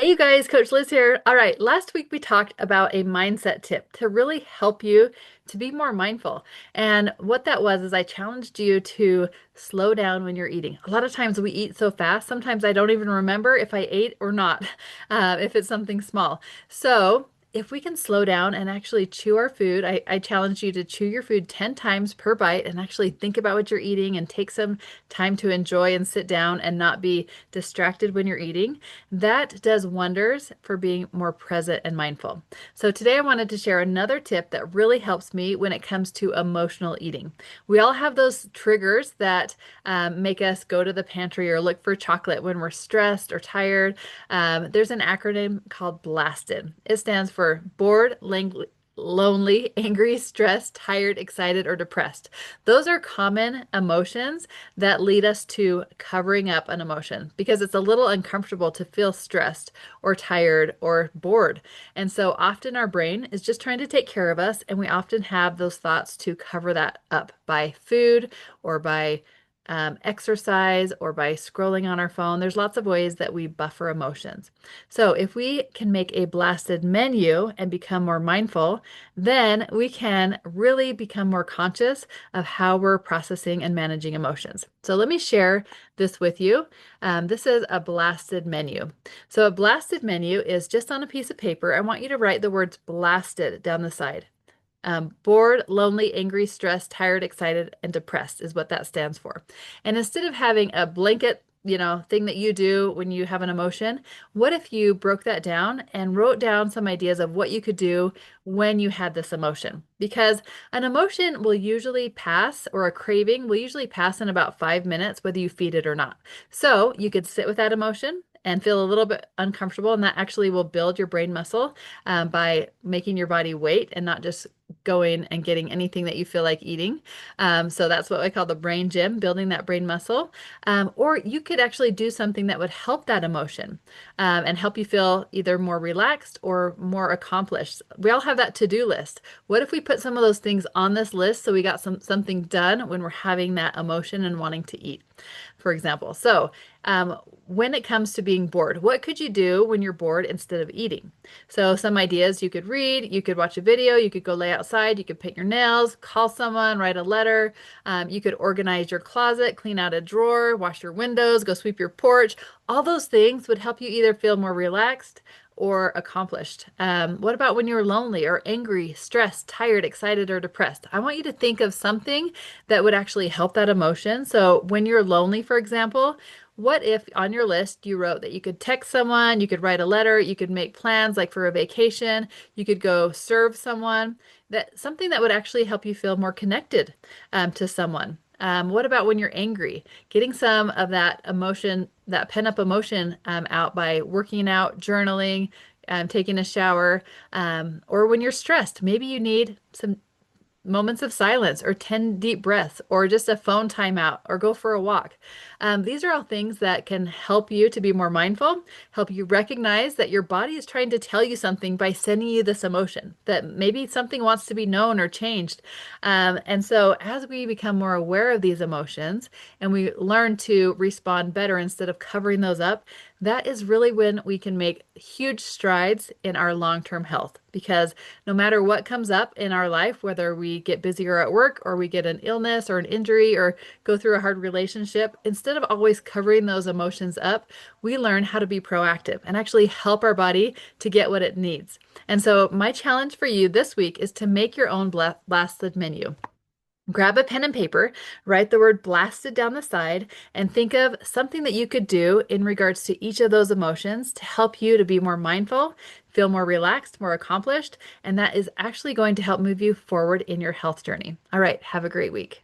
Hey, you guys, Coach Liz here. All right, last week we talked about a mindset tip to really help you to be more mindful. And what that was is I challenged you to slow down when you're eating. A lot of times we eat so fast, sometimes I don't even remember if I ate or not, if it's something small. So, if we can slow down and actually chew our food, I challenge you to chew your food 10 times per bite and actually think about what you're eating and take some time to enjoy and sit down and not be distracted when you're eating. That does wonders for being more present and mindful. So today I wanted to share another tip that really helps me when it comes to emotional eating. We all have those triggers that make us go to the pantry or look for chocolate when we're stressed or tired. There's an acronym called BLASTED. It stands for bored, lonely, angry, stressed, tired, excited, or depressed. Those are common emotions that lead us to covering up an emotion because it's a little uncomfortable to feel stressed or tired or bored. And so often our brain is just trying to take care of us, and we often have those thoughts to cover that up by food or by exercise or by scrolling on our phone. There's lots of ways that we buffer emotions. So if we can make a blasted menu and become more mindful, then we can really become more conscious of how we're processing and managing emotions. So let me share this with you. This is a blasted menu. So a blasted menu is just on a piece of paper. I want you to write the words blasted down the side. Bored, lonely, angry, stressed, tired, excited, and depressed is what that stands for. And instead of having a blanket, thing that you do when you have an emotion, what if you broke that down and wrote down some ideas of what you could do when you had this emotion? Because an emotion will usually pass, or a craving will usually pass in about 5 minutes, whether you feed it or not. So you could sit with that emotion and feel a little bit uncomfortable, and that actually will build your brain muscle by making your body wait and not just going and getting anything that you feel like eating. So that's what I call the brain gym, building that brain muscle. Or you could actually do something that would help that emotion and help you feel either more relaxed or more accomplished. We all have that to-do list. What if we put some of those things on this list so we got something done when we're having that emotion and wanting to eat, for example? So when it comes to being bored, what could you do when you're bored instead of eating? So some ideas: you could read, you could watch a video, you could go lay outside, you could paint your nails, call someone, write a letter. You could organize your closet, clean out a drawer, wash your windows, go sweep your porch. All those things would help you either feel more relaxed or accomplished. What about when you're lonely or angry, stressed, tired, excited, or depressed? I want you to think of something that would actually help that emotion. So when you're lonely, for example, what if on your list you wrote that you could text someone, you could write a letter, you could make plans like for a vacation, you could go serve someone, that something that would actually help you feel more connected to someone. What about when you're angry? Getting some of that emotion, that pent up emotion out by working out, journaling, taking a shower, or when you're stressed, maybe you need some moments of silence or 10 deep breaths or just a phone timeout or go for a walk. These are all things that can help you to be more mindful, help you recognize that your body is trying to tell you something by sending you this emotion, that maybe something wants to be known or changed. And so as we become more aware of these emotions and we learn to respond better instead of covering those up, that is really when we can make huge strides in our long-term health. Because no matter what comes up in our life, whether we get busier at work or we get an illness or an injury or go through a hard relationship, instead of always covering those emotions up, we learn how to be proactive and actually help our body to get what it needs. And so my challenge for you this week is to make your own blasted menu. Grab a pen and paper, write the word blasted down the side, and think of something that you could do in regards to each of those emotions to help you to be more mindful, feel more relaxed, more accomplished, and that is actually going to help move you forward in your health journey. All right, have a great week.